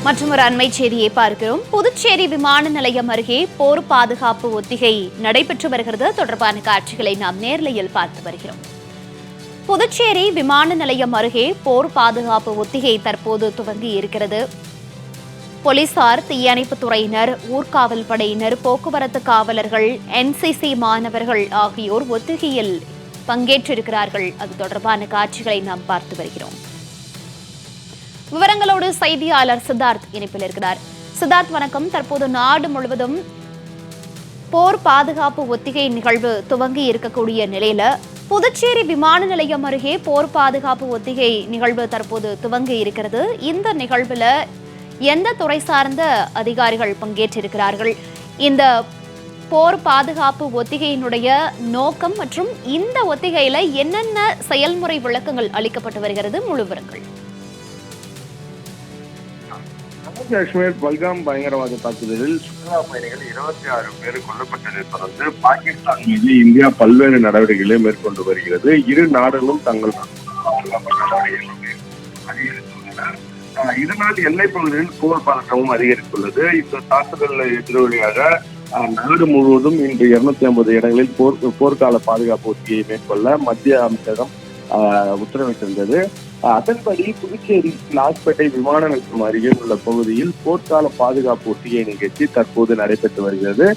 மற்றொரு அண்மை செய்தியை பார்க்கிறோம். புதுச்சேரி விமான நிலையம் அருகே போர் பாதுகாப்பு ஒத்திகை நடைபெற்று வருகிறது. தொடர்பான காட்சிகளை நாம் நேரலையில் பார்த்து வருகிறோம். புதுச்சேரி விமான நிலையம் அருகே போர் பாதுகாப்பு ஒத்திகை தற்போது துவங்கி இருக்கிறது. போலீசார், தீயணைப்புத் துறையினர், ஊர்காவல் படையினர், போக்குவரத்து காவலர்கள், NCC மாணவர்கள் ஆகியோர் ஒத்திகையில் பங்கேற்றிருக்கிறார்கள். அது தொடர்பான காட்சிகளை நாம் பார்த்து வருகிறோம். விவரங்களோடு செய்தியாளர் சித்தார்த் இணைப்பில் இருக்கிறார். சித்தார்த், வணக்கம். தற்போது நாடு முழுவதும் போர் பாதுகாப்பு ஒத்திகை நிகழ்வு துவங்கி இருக்கக்கூடிய நிலையில புதுச்சேரி விமான நிலையம் அருகே போர் பாதுகாப்பு ஒத்திகை நிகழ்வு தற்போது துவங்கி இருக்கிறது. இந்த நிகழ்வுல எந்த துறை சார்ந்த அதிகாரிகள் பங்கேற்றிருக்கிறார்கள்? இந்த போர் பாதுகாப்பு ஒத்திகையினுடைய நோக்கம் மற்றும் இந்த ஒத்திகையில என்னென்ன செயல்முறை விளக்கங்கள் அளிக்கப்பட்டு வருகிறது? முழு விவரங்கள். காஷ்மீர் பல்காம் பயங்கரவாத தாக்குதலில் சுற்றுலா பயணிகள் 26 பேர் கொல்லப்பட்டதை தொடர்ந்து பாகிஸ்தான் மீது இந்தியா பல்வேறு நடவடிக்கைகளை மேற்கொண்டு வருகிறது. இரு நாடுகளும் தங்கள் இதனால் எல்லைப் பகுதியில் போர் பதற்றமும் அதிகரித்துள்ளது. இந்த தாக்குதல் எதிரொலியாக நாடு முழுவதும் இன்று 250 இடங்களில் போர்க்கால பாதுகாப்பு ஒத்திகையை மேற்கொள்ள மத்திய அமைச்சகம் உத்தரவிட்டிருந்தது. அதன்படி புதுச்சேரி லாஸ்பேட்டை விமான நிலையம் அருகே உள்ள பகுதியில் போர்க்கால பாதுகாப்பு ஒத்திகை நிகழ்ச்சி தற்போது நடைபெற்று வருகிறது.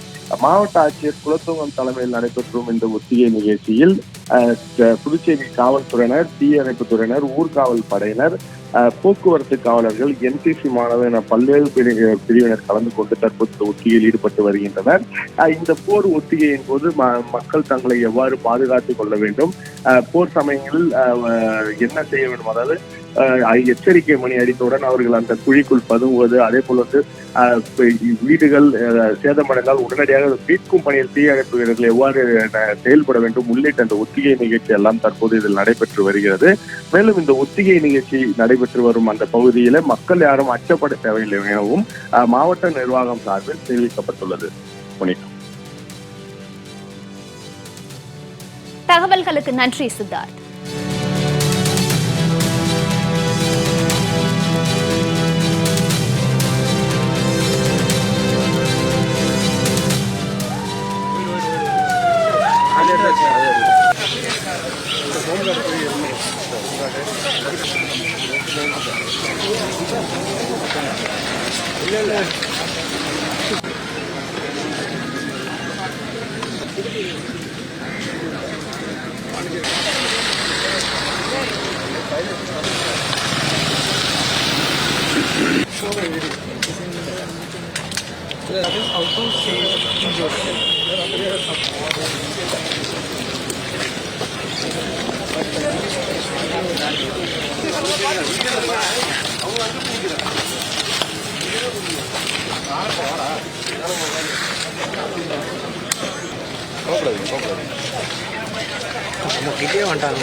மாவட்ட ஆட்சியர் குலத்துங்கம் தலைமையில் நடைபெற்றும் இந்த ஒத்திகை நிகழ்ச்சியில் புதுச்சேரி காவல்துறையினர், தீயணைப்பு துறையினர், ஊர்காவல் படையினர், போக்குவரத்து காவலர்கள், NCC மாணவர் என பல்வேறு பிரிவினர் கலந்து கொண்டு தற்போது ஒத்திகையில் ஈடுபட்டு வருகின்றனர். இந்த போர் ஒத்திகையின் போது மக்கள் தங்களை எவ்வாறு பாதுகாத்துக் கொள்ள வேண்டும், போர் சமயங்களில் என்ன செய்ய வேண்டும், அதாவது எச்சரிக்கை மணி அடித்தவுடன் அவர்கள் அந்த குழிக்குள் பதுங்குவது, அதே போல வீடுகள் சேதமடைந்தால் உடனடியாக மீட்கும் பணியில் தீயணைப்பு வீரர்கள் எவ்வாறு செயல்பட வேண்டும் உள்ளிட்ட அந்த ஒத்திகை நிகழ்ச்சி எல்லாம் தற்போது இதில் நடைபெற்று வருகிறது. மேலும் இந்த ஒத்திகை நிகழ்ச்சி நடைபெற்று வரும் அந்த பகுதியில மக்கள் யாரும் அச்சப்பட தேவையில்லை எனவும் மாவட்ட நிர்வாகம் சார்பில் தெரிவிக்கப்பட்டுள்ளது. தகவல்களுக்கு நன்றி சித்தார்த். நம்ம கிட்டே வந்துட்டாங்க.